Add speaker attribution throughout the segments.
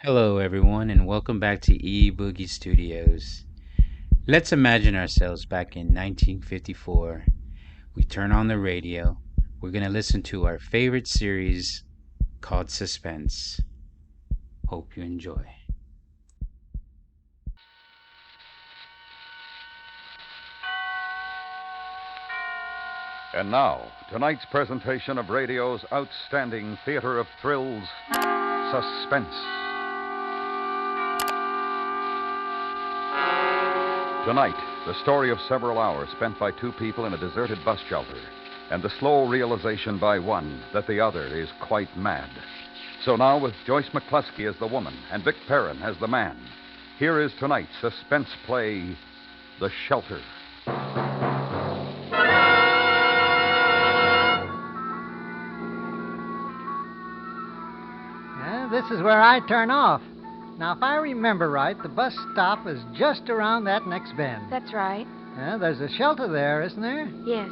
Speaker 1: Hello, everyone, and welcome back to Boogie Studios. Let's imagine ourselves back in 1954. We turn on the radio. We're going to listen to our favorite series called Suspense. Hope you enjoy.
Speaker 2: And now, tonight's presentation of radio's outstanding theater of thrills, Suspense. Tonight, the story of several hours spent by two people in a deserted bus shelter, and the slow realization by one that the other is quite mad. So now, with Joyce McCluskey as the woman and Vic Perrin as the man, here is tonight's suspense play, The Shelter.
Speaker 3: This is where I turn off. Now, if I remember right, the bus stop is just around that next bend.
Speaker 4: That's right.
Speaker 3: There's a shelter there, isn't there?
Speaker 4: Yes.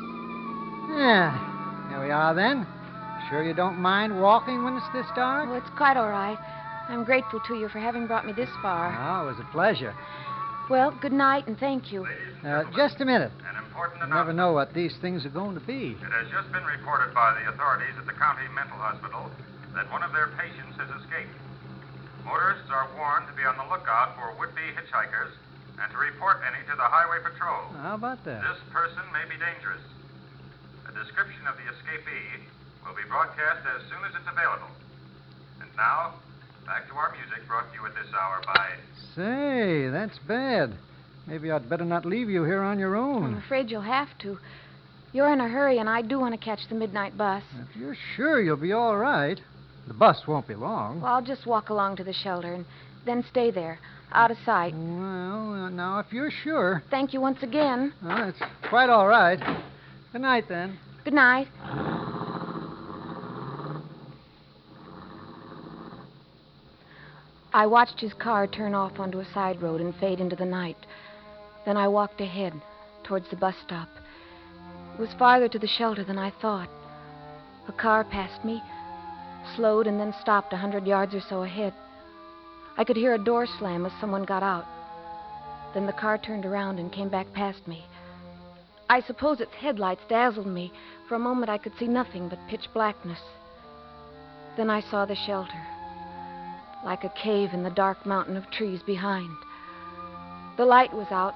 Speaker 3: Yeah. Here we are, then. Sure you don't mind walking when it's this dark?
Speaker 4: Oh, it's quite all right. I'm grateful to you for having brought me this far.
Speaker 3: Oh, it was a pleasure.
Speaker 4: Well, good night and thank you.
Speaker 3: Just a minute.
Speaker 5: An important
Speaker 3: You never know what these things are going to be.
Speaker 5: It has just been reported by the authorities at the county mental hospital that one of their patients has escaped. Motorists are warned to be on the lookout for would-be hitchhikers and to report any to the highway patrol.
Speaker 3: How about that?
Speaker 5: This person may be dangerous. A description of the escapee will be broadcast as soon as it's available. And now, back to our music brought to you at this hour by...
Speaker 3: Say, that's bad. Maybe I'd better not leave you here on your
Speaker 4: I'm
Speaker 3: own.
Speaker 4: afraid you'll have to. You're in a hurry, and I do want to catch the midnight bus.
Speaker 3: If you're sure you'll be all right, the bus won't be long.
Speaker 4: Well, I'll just walk along to the shelter and then stay there, out of sight.
Speaker 3: Well, now, if you're sure.
Speaker 4: Thank you once again.
Speaker 3: Well, it's quite all right. Good night, then.
Speaker 4: Good night. I watched his car turn off onto a side road and fade into the night. Then I walked ahead, towards the bus stop. It was farther to the shelter than I thought. A car passed me, slowed, and then stopped 100 yards or so ahead. I could hear a door slam as someone got out. Then the car turned around and came back past me. I suppose its headlights dazzled me. For a moment I could see nothing but pitch blackness. Then I saw the shelter, like a cave in the dark mountain of trees behind. The light was out.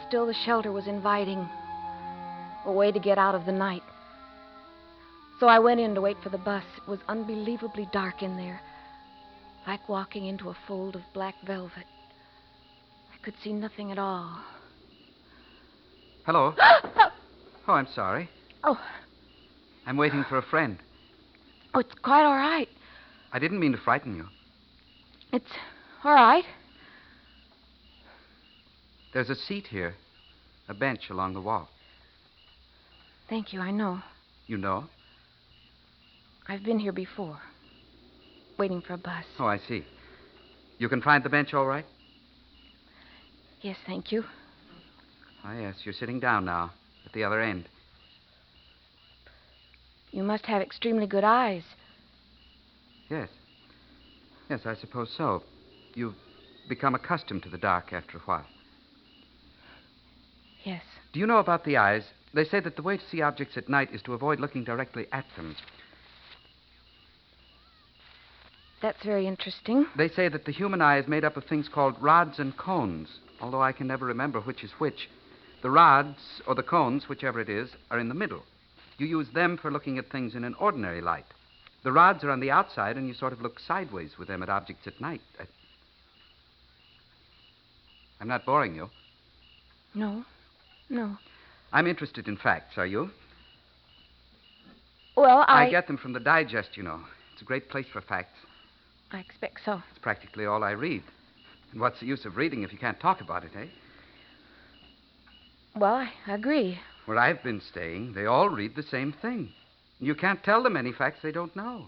Speaker 4: Still the shelter was inviting, a way to get out of the night. So I went in to wait for the bus. It was unbelievably dark in there, like walking into a fold of black velvet. I could see nothing at all.
Speaker 6: Hello. Oh, I'm sorry.
Speaker 4: Oh,
Speaker 6: I'm waiting for a friend.
Speaker 4: it's quite all right.
Speaker 6: I didn't mean to frighten you.
Speaker 4: It's all right.
Speaker 6: There's a seat here, a bench along the wall.
Speaker 4: Thank you, I know.
Speaker 6: You know?
Speaker 4: I've been here before, waiting for a bus.
Speaker 6: Oh, I see. You can find the bench all right?
Speaker 4: Yes, thank you.
Speaker 6: Oh, yes, you're sitting down now, at the other end.
Speaker 4: You must have extremely good eyes.
Speaker 6: Yes. Yes, I suppose so. You've become accustomed to the dark after a while.
Speaker 4: Yes.
Speaker 6: Do you know about the eyes? They say that the way to see objects at night is to avoid looking directly at them.
Speaker 4: That's very interesting.
Speaker 6: They say that the human eye is made up of things called rods and cones, although I can never remember which is which. The rods, or the cones, whichever it is, are in the middle. You use them for looking at things in an ordinary light. The rods are on the outside, and you sort of look sideways with them at objects at night. I'm not boring you.
Speaker 4: No.
Speaker 6: I'm interested in facts, are you?
Speaker 4: Well,
Speaker 6: I get them from the Digest, you know. It's a great place for facts.
Speaker 4: I expect so.
Speaker 6: It's practically all I read. And what's the use of reading if you can't talk about it, eh?
Speaker 4: Well, I agree.
Speaker 6: Where I've been staying, they all read the same thing. You can't tell them any facts they don't know.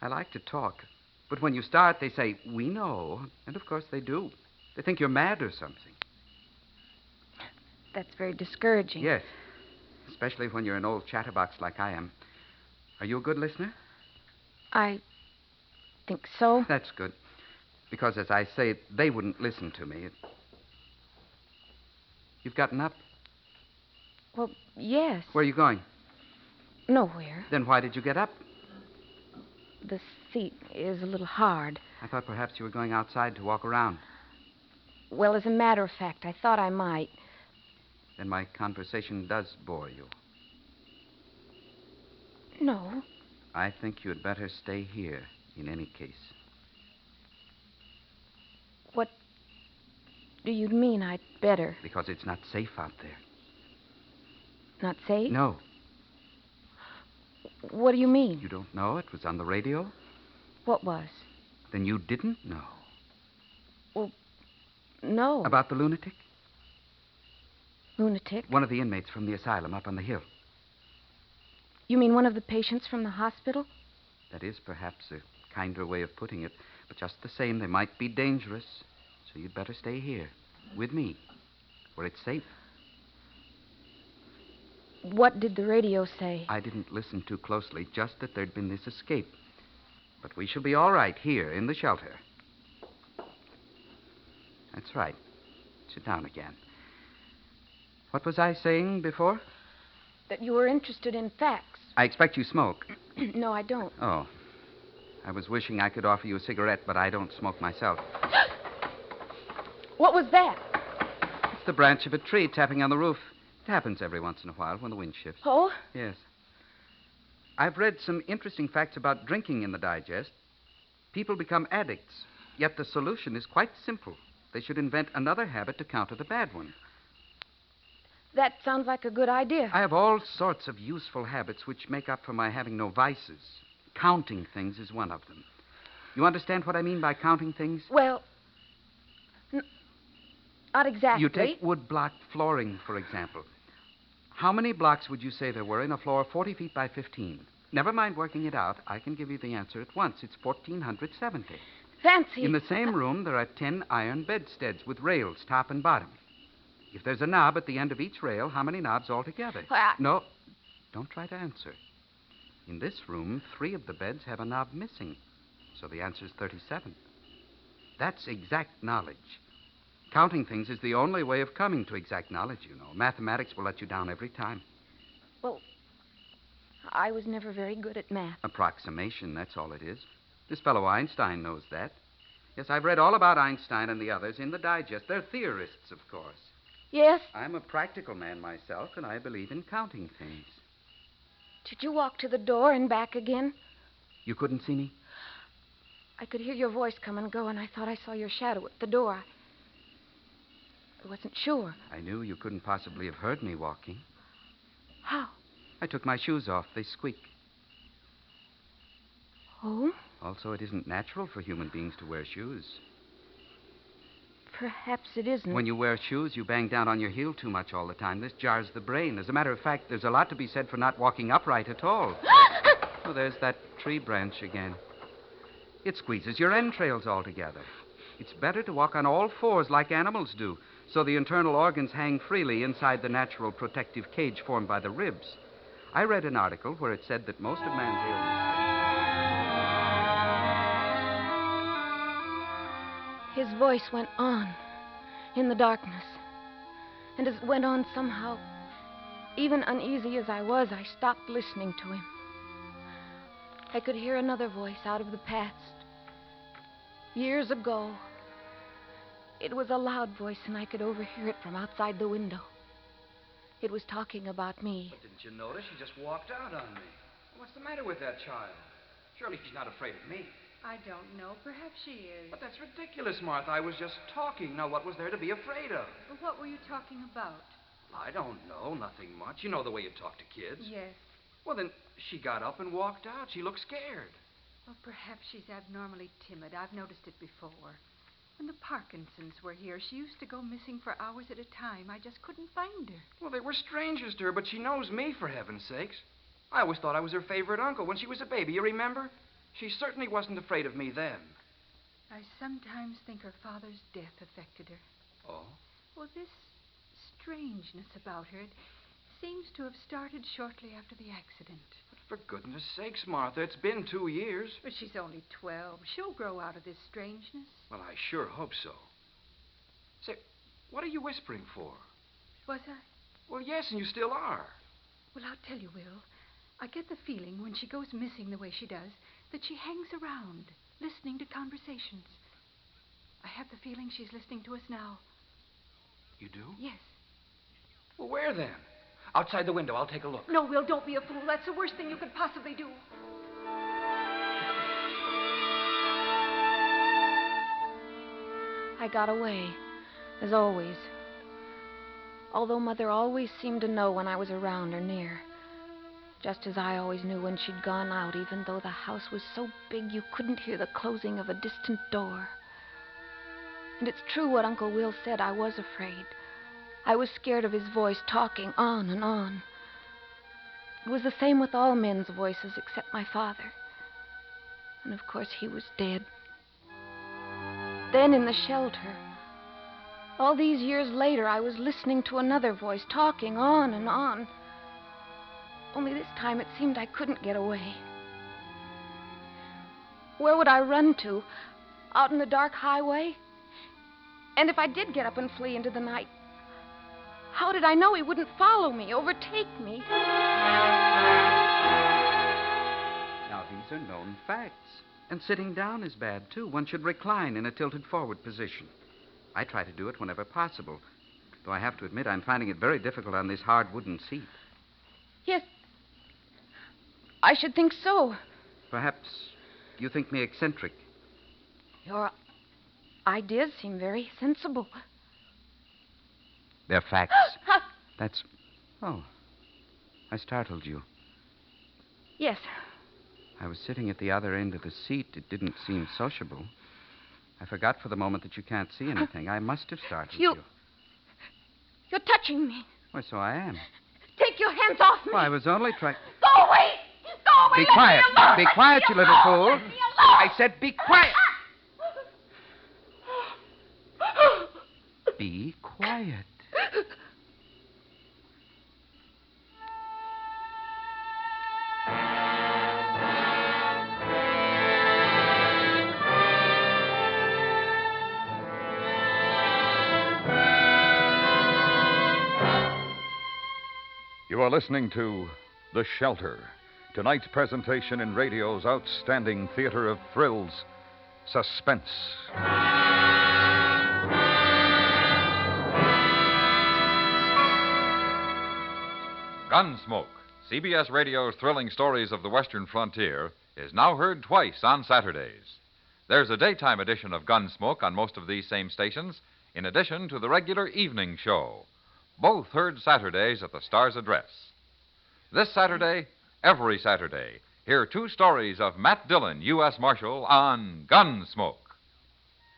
Speaker 6: I like to talk. But when you start, they say, we know. And of course they do. They think you're mad or something.
Speaker 4: That's very discouraging.
Speaker 6: Yes. Especially when you're an old chatterbox like I am. Are you a good listener?
Speaker 4: I think so.
Speaker 6: That's good. Because, as I say, they wouldn't listen to me. You've gotten up?
Speaker 4: Well, yes.
Speaker 6: Where are you going?
Speaker 4: Nowhere.
Speaker 6: Then why did you get up?
Speaker 4: The seat is a little hard.
Speaker 6: I thought perhaps you were going outside to walk around.
Speaker 4: Well, as a matter of fact, I thought I might.
Speaker 6: Then my conversation does bore you.
Speaker 4: No.
Speaker 6: I think you'd better stay here in any case.
Speaker 4: What do you mean I'd better?
Speaker 6: Because it's not safe out there.
Speaker 4: Not safe?
Speaker 6: No.
Speaker 4: What do you mean?
Speaker 6: You don't know? It was on the radio?
Speaker 4: What was?
Speaker 6: Then you didn't know.
Speaker 4: Well, no.
Speaker 6: About the lunatic?
Speaker 4: Lunatic?
Speaker 6: One of the inmates from the asylum up on the hill.
Speaker 4: You mean one of the patients from the hospital?
Speaker 6: That is perhaps a kinder way of putting it. But just the same, they might be dangerous. So you'd better stay here with me, where it's safe.
Speaker 4: What did the radio say?
Speaker 6: I didn't listen too closely, just that there'd been this escape. But we shall be all right here in the shelter. That's right. Sit down again. What was I saying before?
Speaker 4: That you were interested in facts.
Speaker 6: I expect you smoke.
Speaker 4: No, I don't.
Speaker 6: Oh. I was wishing I could offer you a cigarette, but I don't smoke myself.
Speaker 4: What was that?
Speaker 6: It's the branch of a tree tapping on the roof. It happens every once in a while when the wind shifts.
Speaker 4: Oh?
Speaker 6: Yes. I've read some interesting facts about drinking in the digest. People become addicts, yet the solution is quite simple. They should invent another habit to counter the bad one.
Speaker 4: That sounds like a good idea.
Speaker 6: I have all sorts of useful habits which make up for my having no vices. Counting things is one of them. You understand what I mean by counting things?
Speaker 4: Well, not exactly.
Speaker 6: You take wood-block flooring, for example. How many blocks would you say there were in a floor 40 feet by 15? Never mind working it out. I can give you the answer at once. It's 1,470.
Speaker 4: Fancy.
Speaker 6: In the same room, there are 10 iron bedsteads with rails, top and bottom. If there's a knob at the end of each rail, how many knobs altogether? No, don't try to answer. In this room, 3 of the beds have a knob missing. So the answer's 37. That's exact knowledge. Counting things is the only way of coming to exact knowledge, you know. Mathematics will let you down every time.
Speaker 4: Well, I was never very good at math.
Speaker 6: Approximation, that's all it is. This fellow Einstein knows that. Yes, I've read all about Einstein and the others in the digest. They're theorists, of course.
Speaker 4: Yes?
Speaker 6: I'm a practical man myself, and I believe in counting things.
Speaker 4: Did you walk to the door and back again?
Speaker 6: You couldn't see me?
Speaker 4: I could hear your voice come and go, and I thought I saw your shadow at the door. I wasn't sure.
Speaker 6: I knew you couldn't possibly have heard me walking.
Speaker 4: How?
Speaker 6: I took my shoes off. They squeak.
Speaker 4: Oh?
Speaker 6: Also, it isn't natural for human beings to wear shoes.
Speaker 4: Perhaps it isn't.
Speaker 6: When you wear shoes, you bang down on your heel too much all the time. This jars the brain. As a matter of fact, there's a lot to be said for not walking upright at all. Oh, there's that tree branch again. It squeezes your entrails all together. It's better to walk on all fours like animals do, so the internal organs hang freely inside the natural protective cage formed by the ribs. I read an article where it said that most of man's ailments...
Speaker 4: His voice went on in the darkness. And as it went on somehow, even uneasy as I was, I stopped listening to him. I could hear another voice out of the past. Years ago. It was a loud voice, and I could overhear it from outside the window. It was talking about me.
Speaker 7: But didn't you notice? She just walked out on me. What's the matter with that child? Surely she's not afraid of me.
Speaker 8: I don't know. Perhaps she is.
Speaker 7: But that's ridiculous, Martha. I was just talking. Now, what was there to be afraid of?
Speaker 8: Well, what were you talking about?
Speaker 7: I don't know. Nothing much. You know the way you talk to kids.
Speaker 8: Yes.
Speaker 7: Well, then, she got up and walked out. She looked scared.
Speaker 8: Well, perhaps she's abnormally timid. I've noticed it before. When the Parkinsons were here, she used to go missing for hours at a time. I just couldn't find her.
Speaker 7: Well, they were strangers to her, but she knows me, for heaven's sakes. I always thought I was her favorite uncle when she was a baby. You remember? She certainly wasn't afraid of me then.
Speaker 8: I sometimes think her father's death affected her.
Speaker 7: Oh?
Speaker 8: Well, this strangeness about her, it seems to have started shortly after the accident.
Speaker 7: But For goodness sakes, Martha, it's been 2 years.
Speaker 8: But she's only 12. She'll grow out of this strangeness.
Speaker 7: Well, I sure hope so. Say, what are you whispering for?
Speaker 8: Was I?
Speaker 7: Well, yes, and you still are.
Speaker 8: Well, I'll tell you, Will. I get the feeling when she goes missing the way she does that she hangs around, listening to conversations. I have the feeling she's listening to us now.
Speaker 7: You do?
Speaker 8: Yes.
Speaker 7: Well, where then? Outside the window. I'll take a look.
Speaker 8: No, Will, don't be a fool. That's the worst thing you could possibly do.
Speaker 4: I got away, as always. Although Mother always seemed to know when I was around or near. Just as I always knew when she'd gone out, even though the house was so big you couldn't hear the closing of a distant door. And it's true what Uncle Will said. I was afraid. I was scared of his voice talking on and on. It was the same with all men's voices except my father. And of course he was dead. Then in the shelter, all these years later, I was listening to another voice talking on and on. Only this time it seemed I couldn't get away. Where would I run to? Out in the dark highway? And if I did get up and flee into the night, how did I know he wouldn't follow me, overtake me?
Speaker 6: Now, these are known facts. And sitting down is bad, too. One should recline in a tilted forward position. I try to do it whenever possible, though I have to admit I'm finding it very difficult on this hard wooden seat.
Speaker 4: Yes, I should think so.
Speaker 6: Perhaps you think me eccentric.
Speaker 4: Your ideas seem very sensible.
Speaker 6: They're facts. That's... Oh, I startled you.
Speaker 4: Yes.
Speaker 6: I was sitting at the other end of the seat. It didn't seem sociable. I forgot for the moment that you can't see anything. I must have startled you.
Speaker 4: You're touching me.
Speaker 6: Why, so I am.
Speaker 4: Take your hands off me.
Speaker 6: Well, I was only trying...
Speaker 4: Go away! Go away!
Speaker 6: Be quiet.
Speaker 4: Me alone.
Speaker 6: Be quiet, you little fool.
Speaker 4: Let me alone.
Speaker 6: I said be quiet. Be quiet.
Speaker 2: You are listening to The Shelter, tonight's presentation in radio's outstanding theater of thrills, Suspense.
Speaker 9: Gunsmoke, CBS Radio's thrilling stories of the Western frontier, is now heard twice on Saturdays. There's a daytime edition of Gunsmoke on most of these same stations, in addition to the regular evening show. Both heard Saturdays at the Star's address. This Saturday, every Saturday, hear two stories of Matt Dillon, U.S. Marshal, on Gunsmoke.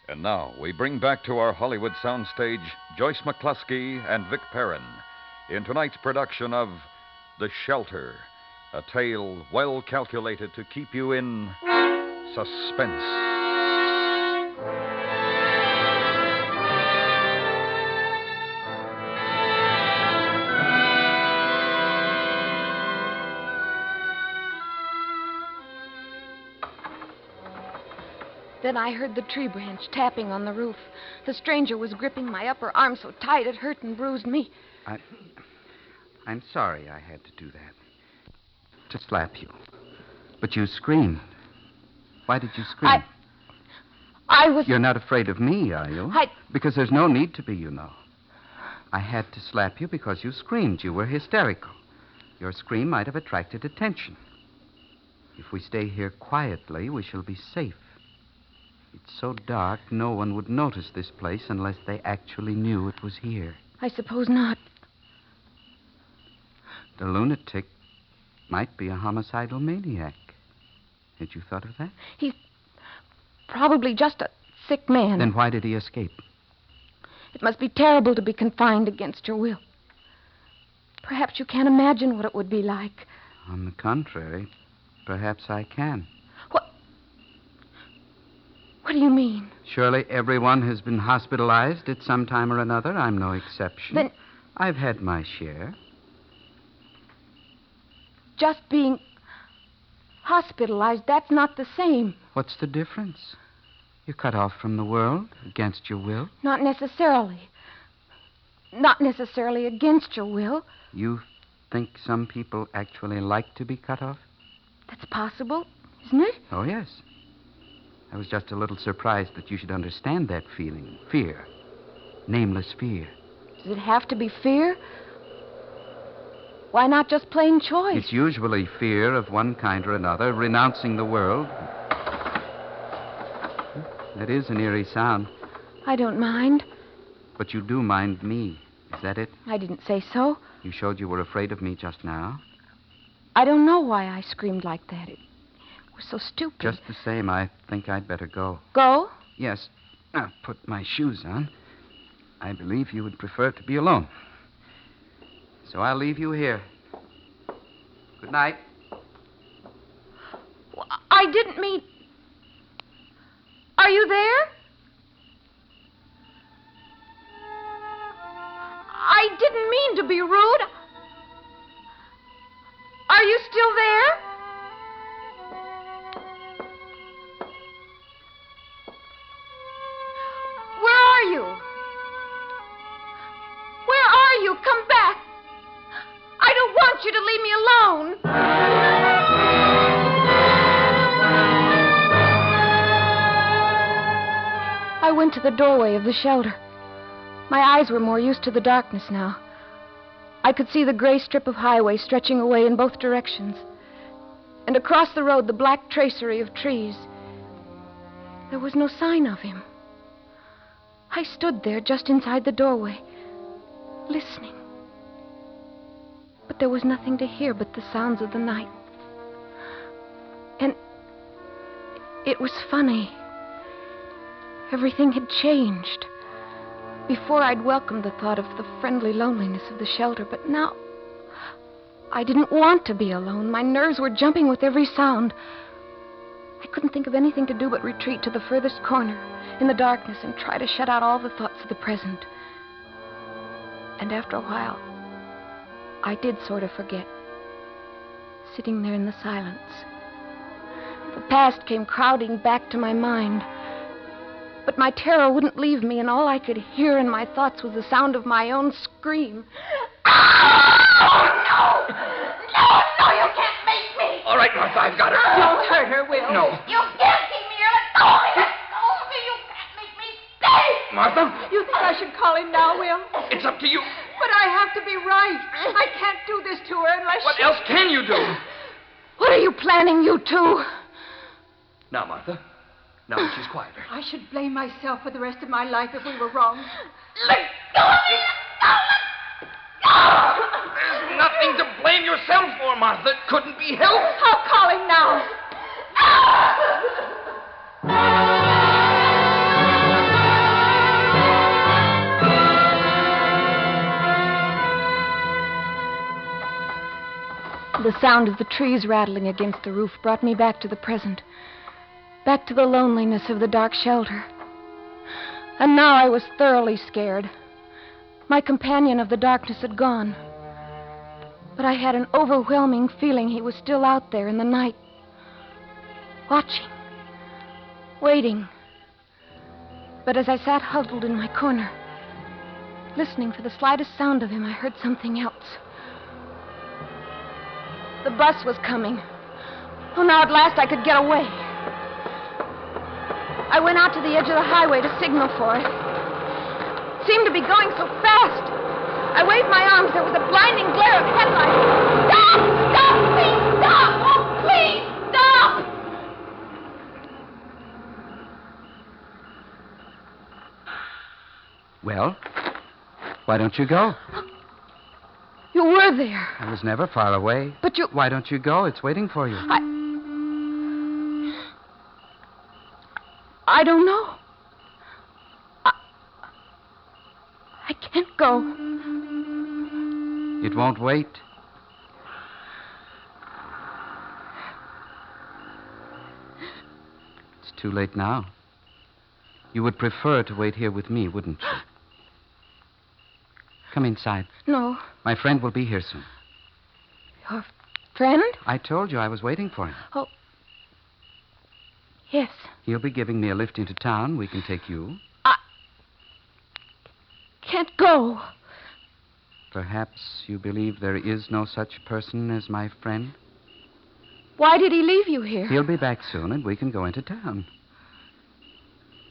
Speaker 2: And now we bring back to our Hollywood soundstage Joyce McCluskey and Vic Perrin in tonight's production of The Shelter, a tale well calculated to keep you in suspense.
Speaker 4: Then I heard the tree branch tapping on the roof. The stranger was gripping my upper arm so tight it hurt and bruised me.
Speaker 6: I'm sorry I had to do that. To slap you. But you screamed. Why did you scream?
Speaker 4: I was...
Speaker 6: You're not afraid of me, are you? Because there's no need to be, you know. I had to slap you because you screamed. You were hysterical. Your scream might have attracted attention. If we stay here quietly, we shall be safe. It's so dark, no one would notice this place unless they actually knew it was here.
Speaker 4: I suppose not.
Speaker 6: The lunatic might be a homicidal maniac. Had you thought of that?
Speaker 4: He's probably just a sick man.
Speaker 6: Then why did he escape?
Speaker 4: It must be terrible to be confined against your will. Perhaps you can't imagine what it would be like.
Speaker 6: On the contrary, perhaps I can.
Speaker 4: What do you mean?
Speaker 6: Surely everyone has been hospitalized at some time or another. I'm no exception.
Speaker 4: Then...
Speaker 6: I've had my share.
Speaker 4: Just being hospitalized. That's not the same.
Speaker 6: What's the difference? You're cut off from the world against your will.
Speaker 4: Not necessarily. Not necessarily against your will.
Speaker 6: You think some people actually like to be cut off?
Speaker 4: That's possible, isn't it?
Speaker 6: Oh, yes. I was just a little surprised that you should understand that feeling. Fear. Nameless fear.
Speaker 4: Does it have to be fear? Why not just plain choice?
Speaker 6: It's usually fear of one kind or another, renouncing the world. That is an eerie sound.
Speaker 4: I don't mind.
Speaker 6: But you do mind me. Is that it?
Speaker 4: I didn't say so.
Speaker 6: You showed you were afraid of me just now.
Speaker 4: I don't know why I screamed like that. It was so stupid.
Speaker 6: Just the same, I think I'd better go.
Speaker 4: Go?
Speaker 6: Yes. I'll put my shoes on. I believe you would prefer to be alone. So I'll leave you here. Good night.
Speaker 4: I didn't mean... Are you there? I didn't mean to be rude. Are you still there? Where are you? Where are you? Come back. I don't want you to leave me alone. I went to the doorway of the shelter. My eyes were more used to the darkness now. I could see the gray strip of highway stretching away in both directions. And across the road, the black tracery of trees. There was no sign of him. I stood there just inside the doorway, listening. But there was nothing to hear but the sounds of the night. And it was funny. Everything had changed. Before, I'd welcomed the thought of the friendly loneliness of the shelter, but now I didn't want to be alone. My nerves were jumping with every sound. I couldn't think of anything to do but retreat to the furthest corner in the darkness and try to shut out all the thoughts of the present. And after a while, I did sort of forget, sitting there in the silence. The past came crowding back to my mind. But my terror wouldn't leave me, and all I could hear in my thoughts was the sound of my own scream. Oh, no! No, you can't make me!
Speaker 7: All right, Martha, I've got her.
Speaker 8: Don't hurt her, Will.
Speaker 7: No.
Speaker 4: You can't keep me here. Let go of me! Let go of me! You can't make me stay!
Speaker 7: Martha,
Speaker 8: You think I should call him now, Will?
Speaker 7: it's up to you.
Speaker 8: But I have to be right. I can't do this to her unless
Speaker 7: What
Speaker 8: she...
Speaker 7: else can you do?
Speaker 4: What are you planning, you two?
Speaker 7: Now, Martha. Now that she's quieter.
Speaker 8: I should blame myself for the rest of my life if we were wrong.
Speaker 4: Let go of me! Let go!
Speaker 7: There's nothing to blame yourself for, Martha. It couldn't be helped.
Speaker 8: I'll call him now.
Speaker 4: The sound of the trees rattling against the roof brought me back to the present. Back to the loneliness of the dark shelter. And now I was thoroughly scared. My companion of the darkness had gone. But I had an overwhelming feeling he was still out there in the night. Watching. Waiting. But as I sat huddled in my corner, listening for the slightest sound of him, I heard something else. The bus was coming. Oh, now at last I could get away. I went out to the edge of the highway to signal for it. It seemed to be going so fast. I waved my arms. There was a blinding glare of headlights. Stop! Stop! Please stop! Oh, please stop!
Speaker 6: Well, why don't you go?
Speaker 4: You were there.
Speaker 6: I was never far away.
Speaker 4: But you...
Speaker 6: Why don't you go? It's waiting for you.
Speaker 4: I don't know. I can't go.
Speaker 6: It won't wait. It's too late now. You would prefer to wait here with me, wouldn't you? Come inside.
Speaker 4: No.
Speaker 6: My friend will be here soon.
Speaker 4: Your friend?
Speaker 6: I told you I was waiting for him.
Speaker 4: Oh, Yes.
Speaker 6: He'll be giving me a lift into town. We can take you.
Speaker 4: I can't go.
Speaker 6: Perhaps you believe there is no such person as my friend?
Speaker 4: Why did he leave you here?
Speaker 6: He'll be back soon, and we can go into town.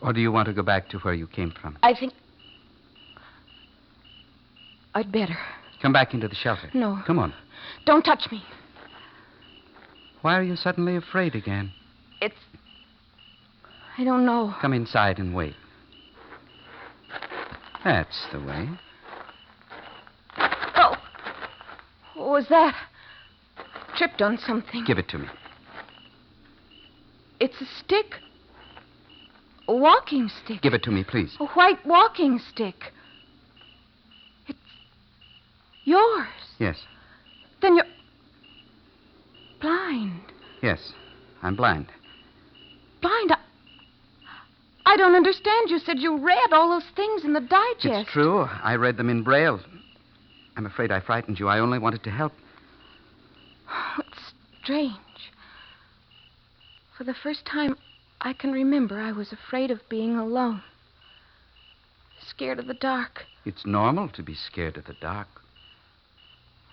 Speaker 6: Or do you want to go back to where you came from?
Speaker 4: I think I'd better.
Speaker 6: Come back into the shelter.
Speaker 4: No.
Speaker 6: Come on.
Speaker 4: Don't touch me.
Speaker 6: Why are you suddenly afraid again?
Speaker 4: I don't know.
Speaker 6: Come inside and wait. That's the way.
Speaker 4: Oh. What was that? Tripped on something.
Speaker 6: Give it to me.
Speaker 4: It's a stick. A walking stick.
Speaker 6: Give it to me, please.
Speaker 4: A white walking stick. It's yours.
Speaker 6: Yes.
Speaker 4: Then you're blind.
Speaker 6: Yes, I'm blind.
Speaker 4: Blind? I don't understand. You said you read all those things in the digest.
Speaker 6: It's true. I read them in Braille. I'm afraid I frightened you. I only wanted to help.
Speaker 4: Oh, it's strange. For the first time I can remember, I was afraid of being alone. Scared of the dark.
Speaker 6: It's normal to be scared of the dark.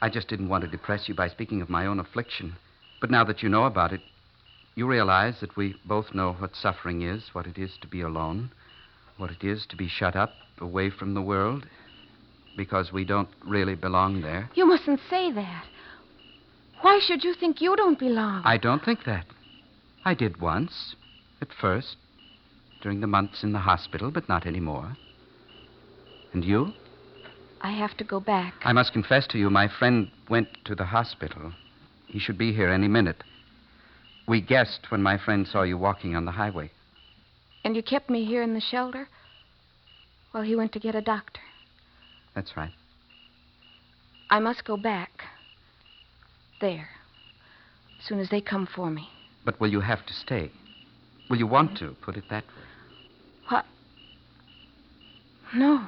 Speaker 6: I just didn't want to depress you by speaking of my own affliction. But now that you know about it, you realize that we both know what suffering is, what it is to be alone, what it is to be shut up, away from the world, because we don't really belong there.
Speaker 4: You mustn't say that. Why should you think you don't belong?
Speaker 6: I don't think that. I did once, at first, during the months in the hospital, but not anymore. And you?
Speaker 4: I have to go back.
Speaker 6: I must confess to you, my friend went to the hospital. He should be here any minute. We guessed when my friend saw you walking on the highway.
Speaker 4: And you kept me here in the shelter while he went to get a doctor.
Speaker 6: That's right.
Speaker 4: I must go back. There. As soon as they come for me.
Speaker 6: But will you have to stay? Will you want to, put it that way?
Speaker 4: What? No.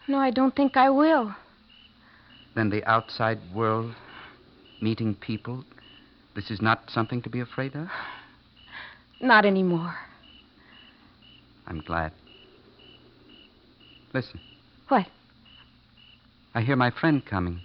Speaker 4: No, I don't think I will.
Speaker 6: Then the outside world, meeting people, this is not something to be afraid of?
Speaker 4: Not anymore.
Speaker 6: I'm glad. Listen.
Speaker 4: What?
Speaker 6: I hear my friend coming.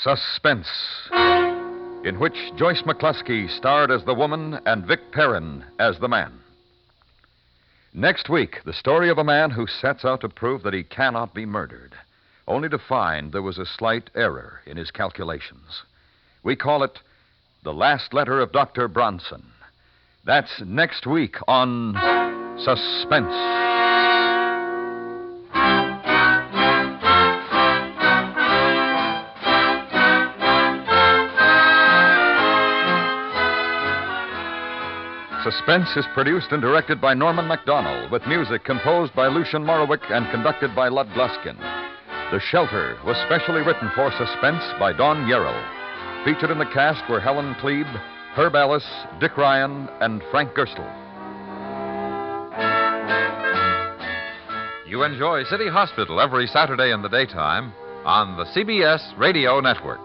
Speaker 2: Suspense, in which Joyce McCluskey starred as the woman and Vic Perrin as the man. Next week, the story of a man who sets out to prove that he cannot be murdered, only to find there was a slight error in his calculations. We call it The Last Letter of Dr. Bronson. That's next week on Suspense. Suspense is produced and directed by Norman MacDonald, with music composed by Lucian Morowick and conducted by Lud Gluskin. The Shelter was specially written for Suspense by Don Yarrow. Featured in the cast were Helen Klebe, Herb Ellis, Dick Ryan, and Frank Gerstle.
Speaker 9: You enjoy City Hospital every Saturday in the daytime on the CBS Radio Network.